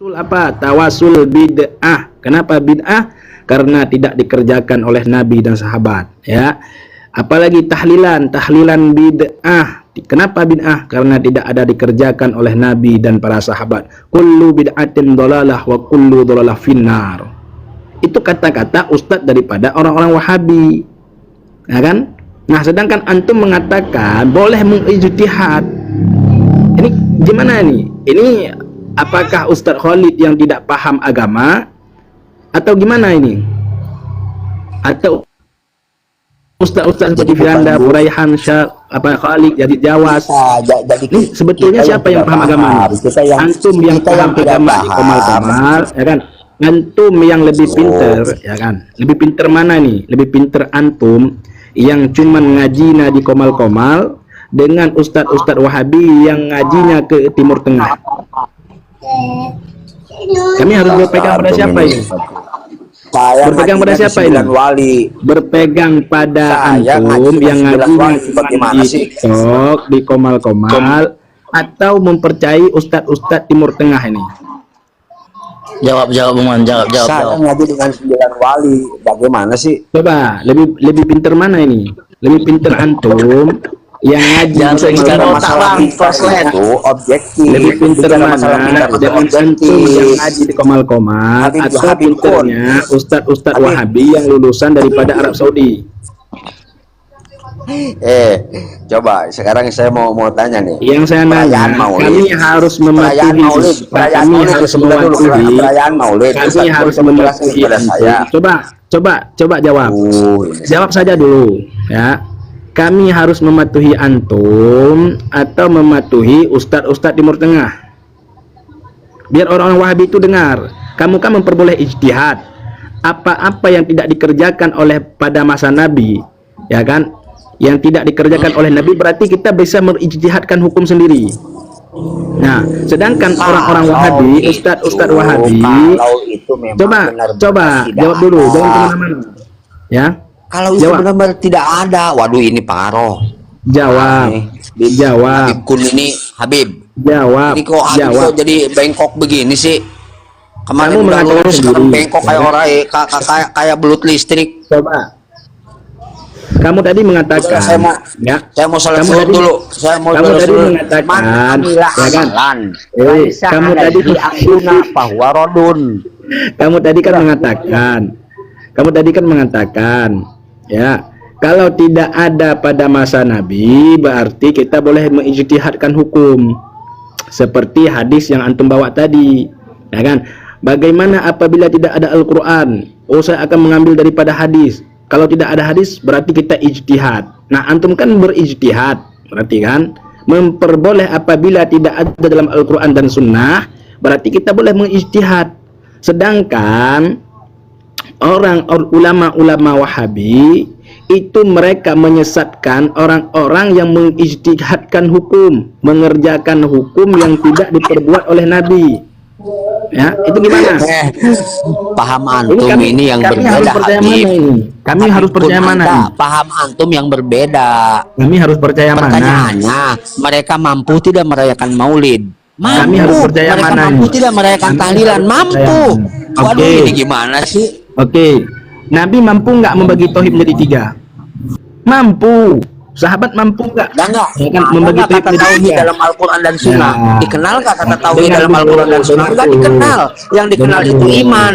Apa? Tawasul bid'ah. Kenapa bid'ah? Karena tidak dikerjakan oleh Nabi dan sahabat, ya. Apalagi tahlilan bid'ah. Kenapa bid'ah? Karena tidak ada dikerjakan oleh Nabi dan para sahabat. Kullu bid'atin dhalalah wa kullu dhalalah finnar. Itu kata-kata ustadz daripada orang-orang Wahabi, ya kan? Nah, sedangkan antum mengatakan boleh mengijtihad. Ini gimana nih? Ini apakah Ustadz Khalid yang tidak paham agama atau gimana ini? Atau Ustadz seperti Firanda, Buraihan, Khalid, Yazid Jawas. Ini sebetulnya siapa yang paham agama ini? Antum yang paham agama di Komal-Komal, ya kan? Antum yang lebih pinter, ya kan? Lebih pinter mana nih? Lebih pinter antum yang cuman ngajinya di Komal-Komal dengan Ustadz Wahabi yang ngajinya ke Timur Tengah. Kami harus berpegang pada siapa ini? Berpegang pada siapa ini? Berpegang pada antum yang ngajinya di TikTok, di Komal-Komal, atau mempercayai Ustadz Timur Tengah ini? Jawab. Saya ngaji dengan 9 wali. Bagaimana sih? Coba lebih pinter mana ini? Lebih pinter antum yang ngaji secara masalah itu objektif. Lebih pinter mana dengan antum yang ngaji di Komal-Komal atau pinternya Ustadz Wahabi yang lulusan daripada Arab Saudi? Coba sekarang saya mau tanya nih. Yang saya nanya, kami harus mematuhi saya. Coba jawab saja dulu, ya. Kami harus mematuhi antum atau mematuhi Ustadz Timur Tengah? Biar orang-orang Wahabi itu dengar. Kamu kan memperboleh ijtihad. Apa-apa yang tidak dikerjakan oleh pada masa Nabi, ya kan? Yang tidak dikerjakan oleh Nabi berarti kita bisa merijtihadkan hukum sendiri. Nah, sedangkan orang-orang Wahabi, Ustadz Wahabi, coba jawab dulu, jangan kemana-mana, ya. Kalau itu benar-benar tidak ada, waduh ini paroh. Jawab. Habib Kun ini Habib. Jawab. Ini kok Habib kok jadi bengkok begini sih? Kemarin udah lurus, sekarang bengkok kayak orang kayak belut listrik. Coba. Kamu tadi mengatakan, saya mau salat dulu. Kamu tadi mengatakan, ya kan? Kamu tadi bahwa rodun. Kamu tadi kan mengatakan, ya, kalau tidak ada pada masa Nabi, berarti kita boleh mengijtihadkan hukum. Seperti hadis yang antum bawa tadi, ya kan? Bagaimana apabila tidak ada Al-Quran? Oh, saya akan mengambil daripada hadis. Kalau tidak ada hadis berarti kita ijtihad. Nah, antum kan berijtihad, berarti kan memperboleh apabila tidak ada dalam Al-Quran dan Sunnah, berarti kita boleh mengijtihad. Sedangkan ulama Wahabi itu mereka menyesatkan orang-orang yang mengijtihadkan hukum, mengerjakan hukum yang tidak diperbuat oleh Nabi. Ya, itu gimana? Paham antum ini yang berbeda. Kami harus percaya mana? Paham antum yang berbeda. Kami harus percaya mana? Pertanyaannya, mereka mampu tidak merayakan Maulid? Kami harus percaya mereka mana? Mampu tidak merayakan tahlilan? Mampu. Waduh, ini gimana sih? Oke. Nabi mampu nggak membagi tauhid menjadi 3? Mampu. Sahabat mampu nggak? Ya kan, membagi tauhid dalam Al-Quran dan Sunnah. Ya. Dikenalkah kata tauhid dalam Al-Quran dan Sunnah? Enggak dikenal. Yang dikenal itu iman.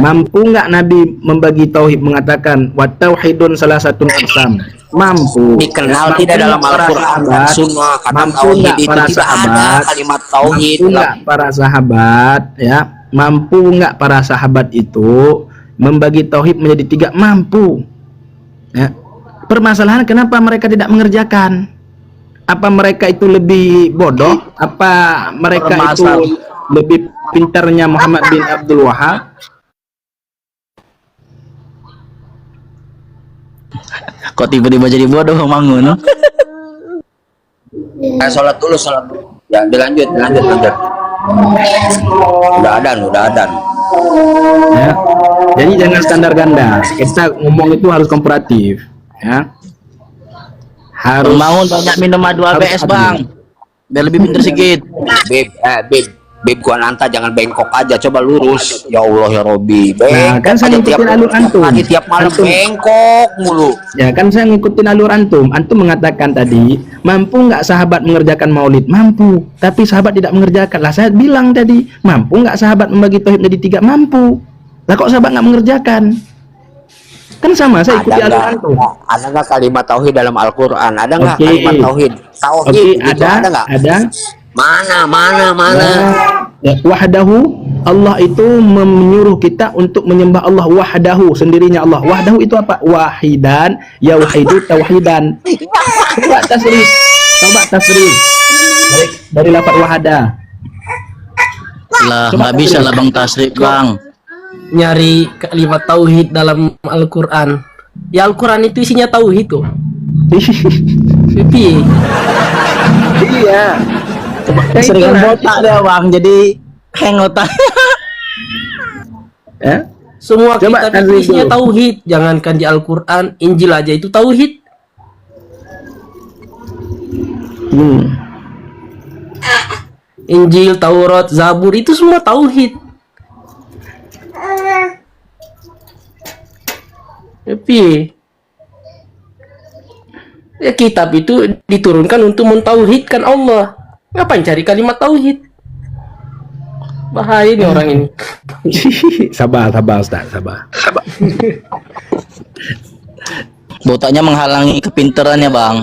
Mampu nggak Nabi membagi tauhid, mengatakan wa tauhidun salah satu aqsam? Mampu. Dikenal tidak dalam Al-Quran dan Sunnah. Kata tauhid itu tidak ada kalimat tauhid. Mampu nggak para sahabat, ya? Mampu nggak para sahabat itu membagi tauhid menjadi 3? Mampu. Ya. Permasalahan kenapa mereka tidak mengerjakan? Apa mereka itu lebih bodoh? Apa mereka itu lebih pintarnya Muhammad bin Abdul Wahab? Kok tiba-tiba jadi bodoh bangun? Sholat dulu. Ya, dilanjut. Udah adan. Ya. Jadi jangan standar ganda. Kita ngomong itu harus komparatif. Ya, harus bangun banyak minum madu ABS bang, biar lebih pintar sedikit. Bib, Beb Kuananta jangan bengkok aja, coba lurus. Ya Allah ya Robi, Nah, kan saya ngikutin alur antum. Tiap malam bengkok mulu. Ya kan saya ngikutin alur antum. Antum mengatakan tadi, mampu nggak sahabat mengerjakan maulid? Mampu. Tapi sahabat tidak mengerjakan. Lah saya bilang tadi, mampu nggak sahabat membagi tauhid menjadi 3? Mampu. Lah kok sahabat nggak mengerjakan? Kan sama, saya ikuti alur antum. Ada nggak kalimat tauhid dalam Al-Quran? Ada nggak Oke. kalimat tauhid? Tauhid gitu, ada nggak? Ada. Mana? Ya, wahdahu, Allah itu menyuruh kita untuk menyembah Allah wahdahu, sendirinya Allah. Wahdahu itu apa? Wahidan, ya wahidu tauhidan. Coba tasrif. Dari lafaz wahada. Lah, nggak bisa lah Bang tasrif, Bang. Nyari kalimat tauhid dalam Al-Quran. Ya Al-Quran itu isinya tauhid tuh. Pipi. Iya. Seringan botak dia Bang, jadi hang otak. Ya? Semua Coba kitab itu isinya tauhid. Jangankan di Al-Quran, Injil aja itu tauhid. Injil, Taurat, Zabur itu semua tauhid. Tapi ya kitab itu diturunkan untuk mentauhidkan Allah. Ngapain cari kalimat tauhid? Bahaya nih orang ini. sabar Ustaz, sabar. Botaknya menghalangi kepinterannya Bang.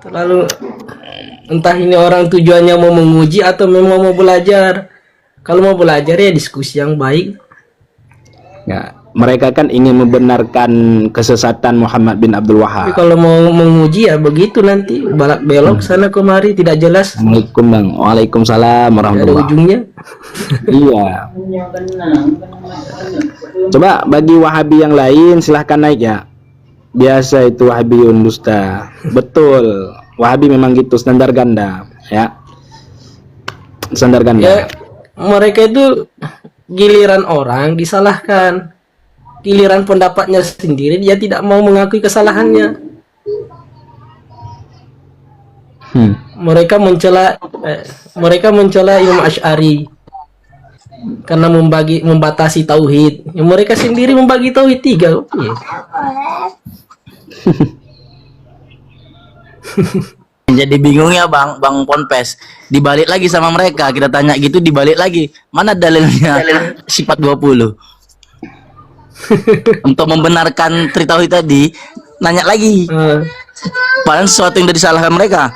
Terlalu, entah ini orang tujuannya mau menguji atau memang mau belajar. Kalau mau belajar ya diskusi yang baik. Ya, mereka kan ingin membenarkan kesesatan Muhammad bin Abdul Tapi Wahab. kalau mau menguji ya begitu nanti balak belok sana kemari tidak jelas. Assalamualaikum Bang. Waalaikumsalam Ada warahmatullahi. ujungnya. Iya. Coba bagi Wahabi yang lain silahkan naik ya. Biasa itu Wahabiyun dusta. Betul. Wahabi memang gitu, standar ganda, ya. Standar ganda. Ya, mereka itu giliran orang disalahkan, giliran pendapatnya sendiri dia tidak mau mengakui kesalahannya. Mereka mencela Imam Asy'ari karena membatasi tauhid. Ya, mereka sendiri membagi tauhid 3. Jadi bingung ya Bang Ponpes. Dibalik lagi sama mereka, kita tanya gitu dibalik lagi. Mana dalilnya sifat 20? Untuk membenarkan tauhid tadi, nanya lagi. Padahal sesuatu yang udah disalahkan mereka.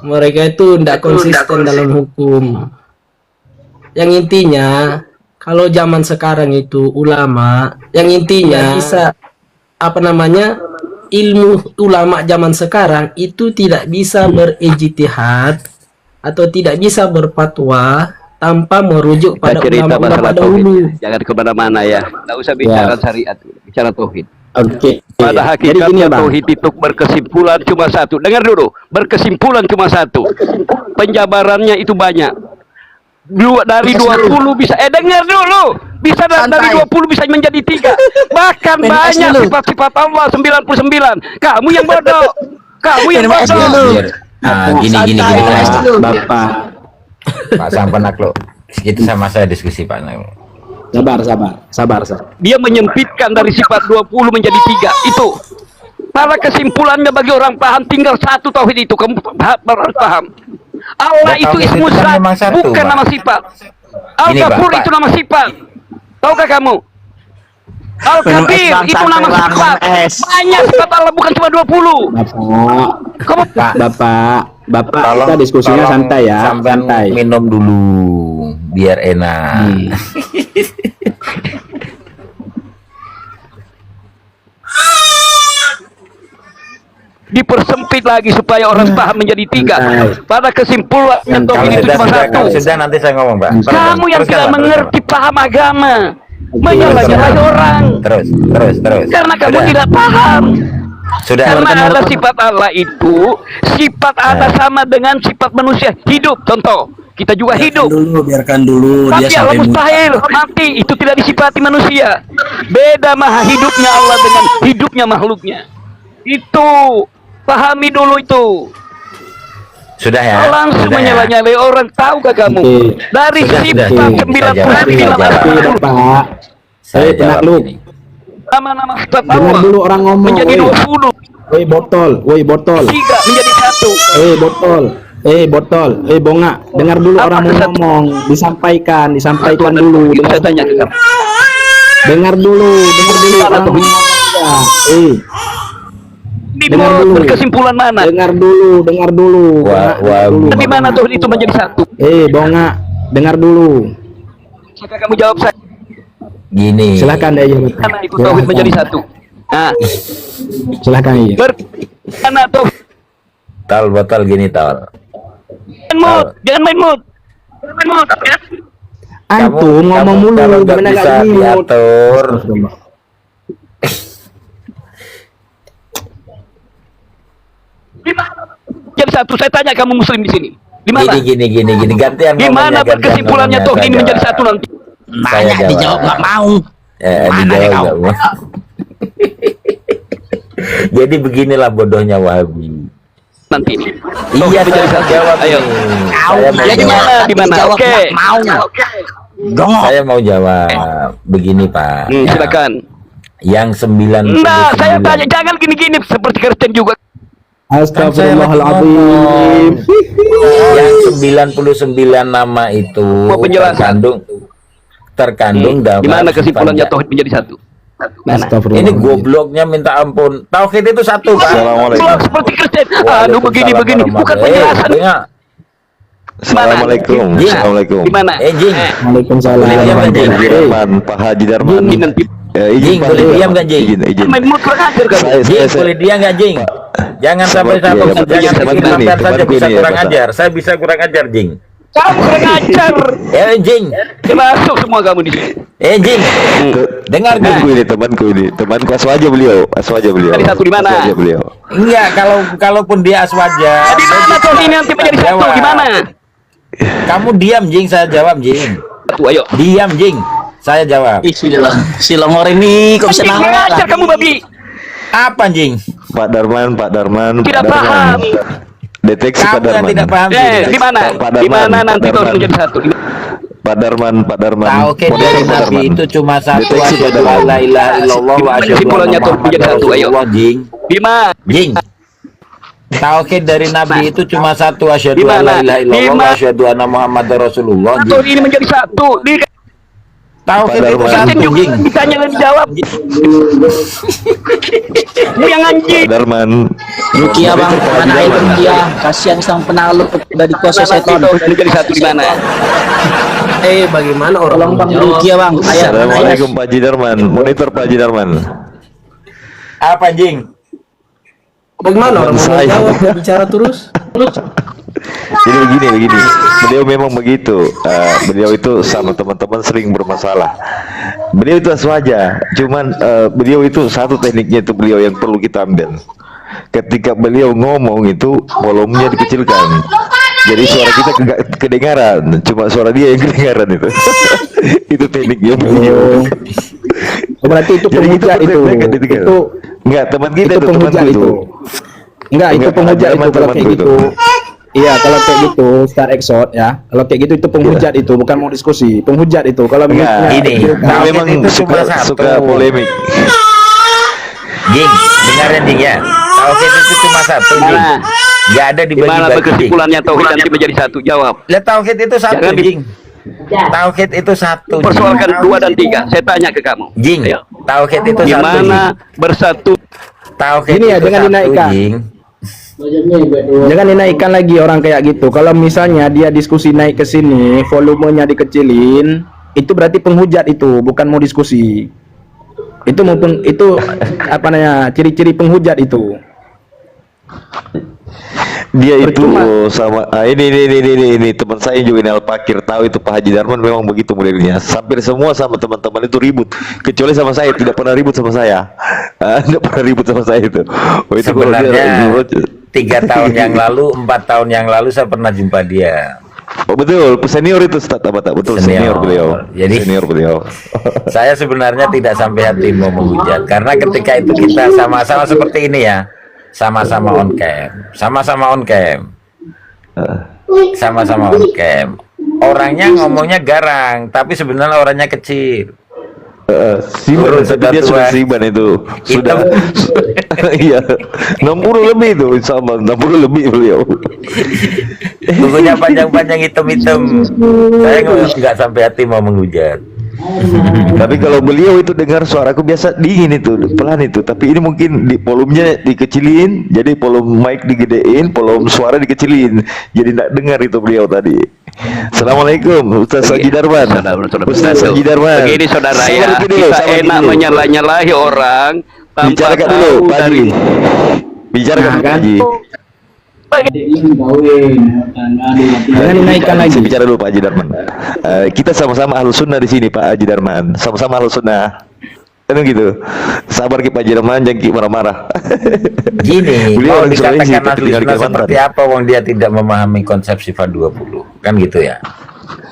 Mereka itu tidak konsisten dalam hukum. Yang intinya, kalau zaman sekarang itu ulama, yang intinya bisa ilmu ulama zaman sekarang itu tidak bisa berijtihad atau tidak bisa berfatwa tanpa merujuk pada ulama-ulama dahulu. Jangan kemana-mana ya. Nggak usah bicara syariat, bicara tauhid. Oke. Pada hakikatnya Bang. tauhid itu berkesimpulan cuma satu. Dengar dulu, berkesimpulan cuma satu. Penjabarannya itu banyak. Dari 20 bisa dengar dulu. Bisa dari 20 bisa menjadi 3. Bahkan banyak sifat-sifat Allah 99. Kamu yang bodoh. Kamu yang bodoh. Nah, gini. Bapak. Pak Sampenak lo. Itu sama saya diskusi Pak. Sabar. Dia menyempitkan dari sifat 20 menjadi 3. Itu. Para kesimpulannya bagi orang paham tinggal satu tauhid itu. Kamu harus paham. Allah itu ismu zat, bukan nama sifat. Al-Ghafur itu nama sifat. Tahukah kamu? Al-Kabir itu nama sifat. Banyak sifat Allah, bukan cuma 20. Bapak, kita diskusinya santai ya. Santai. Minum dulu biar enak. Dipersempit lagi supaya orang paham menjadi 3. Pada kesimpulannya tauhid itu cuma satu. Sudah nanti saya ngomong Pak. Kamu yang tidak mengerti paham agama, menyalahi orang. Terus. Karena kamu tidak paham. Sudah. Karena ada sifat Allah itu, sifat Allah sama dengan sifat manusia hidup. Contoh, Kita juga hidup. Biarkan dulu dia Tapi Allah sampai mustahil mati, itu tidak disifati manusia. Beda maha hidupnya Allah dengan hidupnya makhluknya. Itu pahami dulu itu. Sudah ya. Langsung Sudah ya. menyala-nyalai orang, tahu gak kamu? Dari Sudah, sifat sudah. 99 Tidak, Pak. Saya jawab penakluk. ini. nama-nama sifat Dengar Allah dulu orang ngomong. menjadi 20. Woi botol, woi botol. 3 menjadi 1. Botol. Botol. Bonga. Dengar dulu Apa orang mau kesatu? ngomong. Disampaikan dulu. Itu saya tanya ke kamu. Dengar dulu orang tuh? ngomong. Di Dengar dulu. berkesimpulan mana? Dengar dulu. Wah, wah, Di mana tuh itu menjadi 1? Bonga. Dengar dulu. Jika kamu jawab saya, Gini. Silakan deh. karena itu tauhid menjadi 1. Nah, Silakan iya. karena tuh Tal botol gini tal. jangan main mood. Ya. Antum ngomong mulu, kalau nggak gimana bisa nggak mute? diatur. Di mana? Jadi 1, saya tanya kamu muslim di sini. Di mana? Gini gantian. Di mana ngomongnya, gantian berkesimpulannya ngomongnya. tauhid ini Saya menjadi jawab. 1 nanti? Saya nanya jawab. dijawab nggak mau. Mana Dijawab nih kau? nggak mau. Jadi beginilah bodohnya Wahabi. Nanti ini. Iya, menjadi saya 1. jawab Ayo. nih. Kau Saya mau dia di jawab. mana? Di mana? dijawab Oke. nggak mau. Dongok. Saya mau jawab. Begini Pak. Ya. Silakan. Yang 99. Nah, saya tanya jangan gini-gini seperti Kristen juga. Astagfirullahaladzim. Yang 99 nama itu Mau penjelasan? terkandung dalam Di mana kesimpulannya sifat- tauhid menjadi 1? Mana? Ini gobloknya minta ampun. Tauhid itu 1 Pak. Pulang seperti Kristen. Aduh begini-begini bukan penjelasan. Assalamualaikum. Jing. Assalamualaikum. Di mana? Jing. Waalaikumsalam. Boleh diam nggak, Jing? Haji Darman, Pak Haji Darman. Ini nanti Jing, Pak boleh Haji diam Darman. nggak, Jing? Izin. main mood kurang ajar kamu. Jing, boleh diam nggak Jing? Jangan sampai Iya, jangan temanku sampai ini, sampai saja temanku bisa ini ya, kurang Pak. ajar. Saya bisa kurang ajar, Jing. Kamu kurang ajar. Jing. Masuk semua kamu di sini. Jing. Dengar Temanku Jing. ini, temanku aswaja beliau. Dari 1 di mana? Aswaja beliau. Enggak, kalaupun dia aswaja. Di mana tuh ini nanti menjadi 1? Di mana? Kamu diam, Jing, saya jawab, Jing. 1, ayo. Diam, Jing. Saya jawab. Ih, si Longor ini kok bisa Kurang nangis? ajar kamu babi. Apa, Jing? Pak Darman. Tidak paham. Deteksi Pak Kamu yang Darman. tidak paham. Jing. Di mana? Pak Di mana Darman, nanti Pak tauhid Darman. menjadi 1? Pak Darman. Tauhid Model dari Pak Nabi Darman. itu cuma 1. Deteksi Pak Asyhadu an la ilaha illallah wa asyhadu Kesimpulannya anna tuh menjadi Muhammadar 1, ayo. Rasulullah, Jing. Di mana? Jing. Tauhid dari Nabi itu cuma 1. Asyhadu Di an la mana? ilaha Di illallah wa mana? asyhadu anna Muhammadar Rasulullah, Tauhid Jing. ini menjadi 1. Di Tauhid itu Darman. 1, Kristen juga Jing. ditanya dan dijawab. Yang anjing. Pak Darman. Rukia bang, mana air Rukia? Kasihan sang penakluk dari kuasa setan. Tauhid menjadi 1 di mana? Bagaimana orang Tolong bang menjawab? Rukia bang, ayat mana ayat? Assalamualaikum Pak Haji Darman. Monitor Pak Haji Darman. Apa, Jing? Bagaimana orang mau Saya. menjawab bicara terus? Jadi begini. Beliau memang begitu. Beliau itu sama teman-teman sering bermasalah. Beliau itu aswaja. Cuman beliau itu satu tekniknya itu beliau yang perlu kita ambil. Ketika beliau ngomong itu volumenya dikecilkan. Jadi suara kita nggak kedengaran. Cuma suara dia yang kedengaran itu. Itu tekniknya beliau. Berarti itu Jadi kita penghujat itu. bertanya-tanya gitu kan. Itu Enggak, teman kita itu itu penghujat temanku itu. Enggak, itu Enggak, penghujat teman- itu kalau kayak temanku gitu. Iya, kalau kayak gitu, Star Exot ya. Kalau kayak gitu itu penghujat itu, bukan mau diskusi. Penghujat itu. Kalau Enggak, Ini, dia Tauhid memang itu cuma suka 1. polemik. Jing, dengarin Jing ya. Tauhid itu cuma 1, Jing. Mana? Gak ada Di mana dibagi-bagi, Jing. berkesimpulannya tauhid nanti menjadi 1? Jawab. Lihat tauhid itu 1, Jangan di- Jing. Tauhid itu 1. Jing. Persoalkan 2 dan 3. Saya tanya ke kamu. Jing, Ayo. tauhid itu Di 1. mana bersatu? Tauhid Gini ya, itu jangan 1, dinaikkan. Jing. Jangan dinaikkan lagi orang kayak gitu. Kalau misalnya dia diskusi naik ke sini, volumenya dikecilin, itu berarti penghujat itu, bukan mau diskusi. Itu mumpung itu apa namanya? Ciri-ciri penghujat itu. Dia itu Percuma. sama ini teman saya juga ini Al Pakir tahu itu Pak Haji Darman memang begitu modelnya. Hampir semua sama teman-teman itu ribut, kecuali sama saya tidak pernah ribut sama saya. Tidak pernah ribut sama saya itu. Oh, itu kalau dia Sebenarnya ribut, 3 tahun yang lalu, 4 tahun yang lalu saya pernah jumpa dia. Oh, betul, senior itu Ustaz Tabata, betul senior beliau. Jadi Senior beliau. saya sebenarnya tidak sampai hati mau menghujat karena ketika itu kita sama-sama seperti ini ya, sama-sama on cam, sama-sama on cam, sama-sama on cam. Orangnya ngomongnya garang, tapi sebenarnya orangnya kecil. Siban, tapi dia sudah siban itu. Sudah. Iya. 60 lebih itu sama 60 lebih beliau. Bukunya panjang-panjang hitam-hitam. Saya nggak sampai hati mau menghujat. Tapi kalau beliau itu dengar suaraku biasa dingin itu, pelan itu. Tapi ini mungkin di volumenya dikecilin, jadi volume mic digedein, volume suara dikecilin. Jadi nggak dengar itu beliau tadi. Assalamualaikum Ustaz Haji Darman. Ustaz Haji Darman. Begini saudara ya, kita enak menyalah-nyalahi orang tanpa bicarakan dulu tahu Pak Haji. Bicarakan Pak Haji. Jangan dinaikkan lagi. Saya bicara dulu Pak Haji Darman. Kita sama-sama Ahlus Sunnah di sini Pak Haji Darman. Sama-sama Ahlus Sunnah. Kan gitu. Sabar Ki Pak Haji Darman, jangan Ki marah-marah. Gini, Beliau mau orang Sulawesi, dikatakan tapi Ahlus tinggal di Sunnah Kalimantan. seperti apa wong dia tidak memahami konsep sifat 20. Kan gitu ya.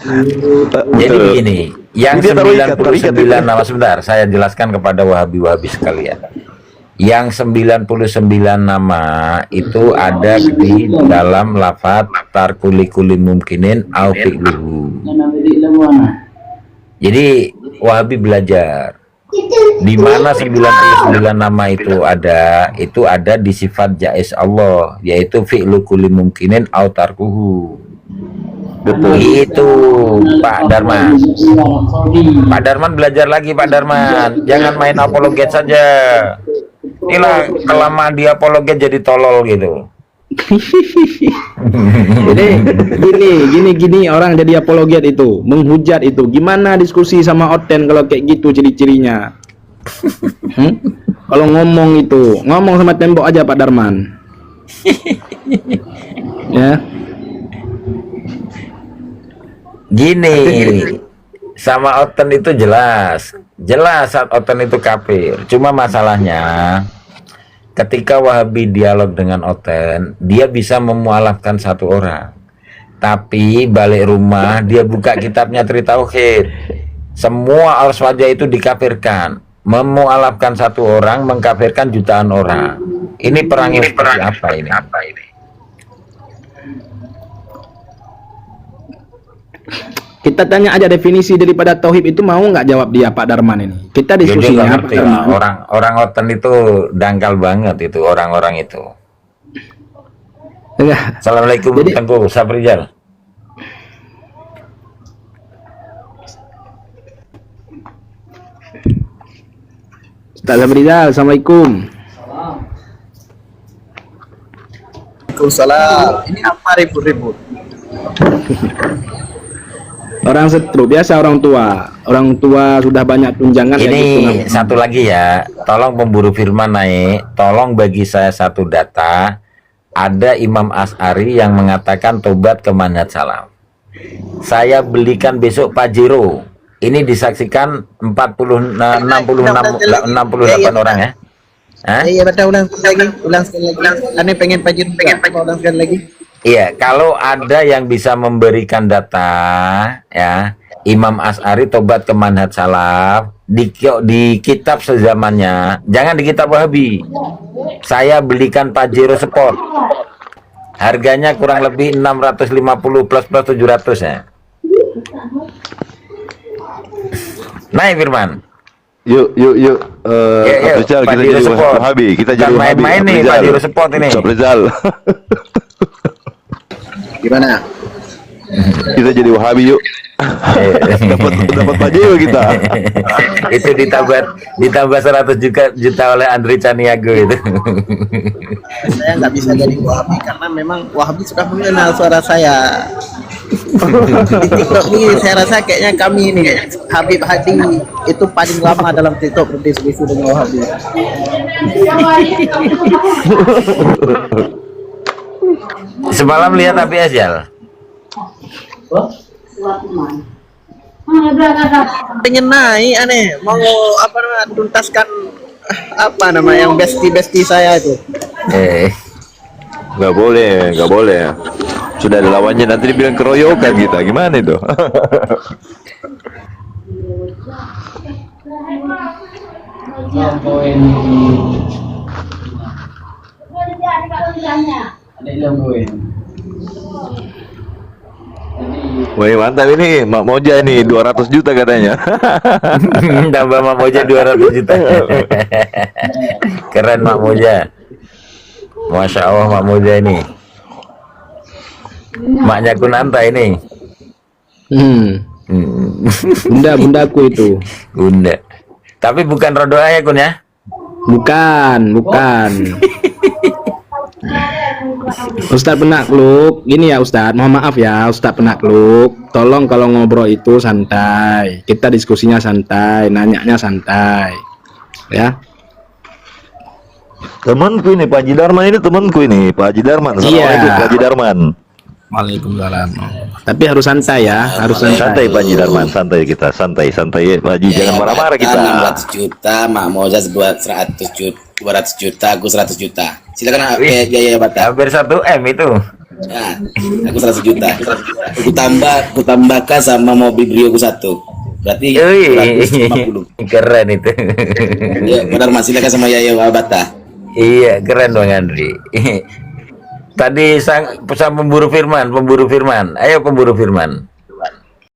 Jadi Betul. begini, yang Dia taruh ikat, 99 nama sebentar, saya jelaskan kepada Wahabi-Wahabi sekalian. Yang 99 nama itu ada di dalam lafaz tarkuli mumkinin au fi'luhu. Jadi Wahabi belajar di mana 99 nama itu ada di sifat jaiz Allah, yaitu fi'lu kulli mumkinin au tarkuhu. Betul. Itu Pak Darman. Pak Darman belajar lagi Pak Darman. Jangan main apologet saja. Inilah kelamaan dia apologet jadi tolol gitu. Jadi gini orang jadi apologet itu, menghujat itu. Gimana diskusi sama Oten kalau kayak gitu ciri-cirinya? Kalau ngomong sama tembok aja Pak Darman. Ya. Gini, sama Oten itu jelas saat Oten itu kafir. Cuma masalahnya ketika Wahabi dialog dengan Oten, dia bisa memualafkan satu orang. Tapi balik rumah dia buka kitabnya Tri Tauhid. Semua al-swajah itu dikafirkan. Memualafkan satu orang, mengkafirkan jutaan orang. Ini perangnya seperti apa ini? Kita tanya aja definisi daripada tauhid itu, mau nggak jawab dia Pak Darman ini? Kita Jadi diskusinya ngerti lah, orang Oten itu dangkal banget itu orang-orang itu. Enggak. Assalamualaikum Tengku Sabrijal. Ustaz Abrizal, Assalamualaikum. Waalaikumsalam. Ini apa ribut-ribut? Orang setru biasa, orang tua sudah banyak tunjangan. Ini satu lagi ya, tolong pemburu firman naik, tolong bagi saya satu data. Ada Imam Asy'ari yang mengatakan tobat ke manhaj salaf. Saya belikan besok Pajero. Ini disaksikan 68 orang ya. Hah? Iya betul, ulang sekali lagi. Ane pengen Pajero, ulang sekali lagi. Iya, kalau ada yang bisa memberikan data ya, Imam Asy'ari tobat ke manhaj salaf di kitab sezamannya, jangan di kitab Wahabi. Saya belikan Pajero Sport. Harganya kurang lebih 650 plus 700 ya. Naik Firman. Yuk. Rizal, kita jadi Wahabi. Kita jadi Wahabi. Main-main nih Pajero Sport ini. Rizal. Gimana? Kita jadi Wahabi yuk. dapat Pajero kita. Itu ditambah 100 juta oleh Andri Caniago itu. Saya nggak bisa jadi Wahabi karena memang Wahabi sudah mengenal suara saya. Di TikTok ini saya rasa kayaknya kami ini Habib Hadi itu paling lama dalam TikTok berdiskusi dengan Wahabi. Semalam lihat ABS ya. Pengen naik aneh, mau apa namanya tuntaskan apa nama yang bestie saya itu. Nggak boleh. Sudah ada lawannya, nanti dibilang keroyokan kita. Gimana itu? Woi, mantap ini Mak Moja ini 200 juta katanya. Tambah Mak Moja 200 juta. Keren Mak Moja. Masya Allah Mak Moja ini. Maknya Kunanta ini. Bunda-bundaku itu. Bunda. Tapi bukan Rodo ya Kun ya? Bukan. Ustadz Penakluk, gini ya Ustadz, mohon maaf ya Ustadz Penakluk, tolong kalau ngobrol itu santai, kita diskusinya santai, nanyanya santai, ya. Temanku ini Pak Haji Darman, ini temanku ini Pak Haji Darman. Assalamualaikum Pak Haji Darman. Waalaikumsalam. Tapi harus santai ya, harus Santai santai. Pak Haji Darman, santai kita, santai ya Pak Haji, jangan marah-marah kita. 600 juta, Mak Moza 100 juta, 200 juta, aku 100 juta. Silakan biaya Batak. Hampir 1 M itu. Ya, aku 100 juta. Aku tambahkan sama mobil Brio aku 1. Berarti 150. Keren itu. Ya, benar Mas, silakan sama Yaya Batak. Iya, keren Bang Andri. Tadi sang pemburu firman. Ayo pemburu firman.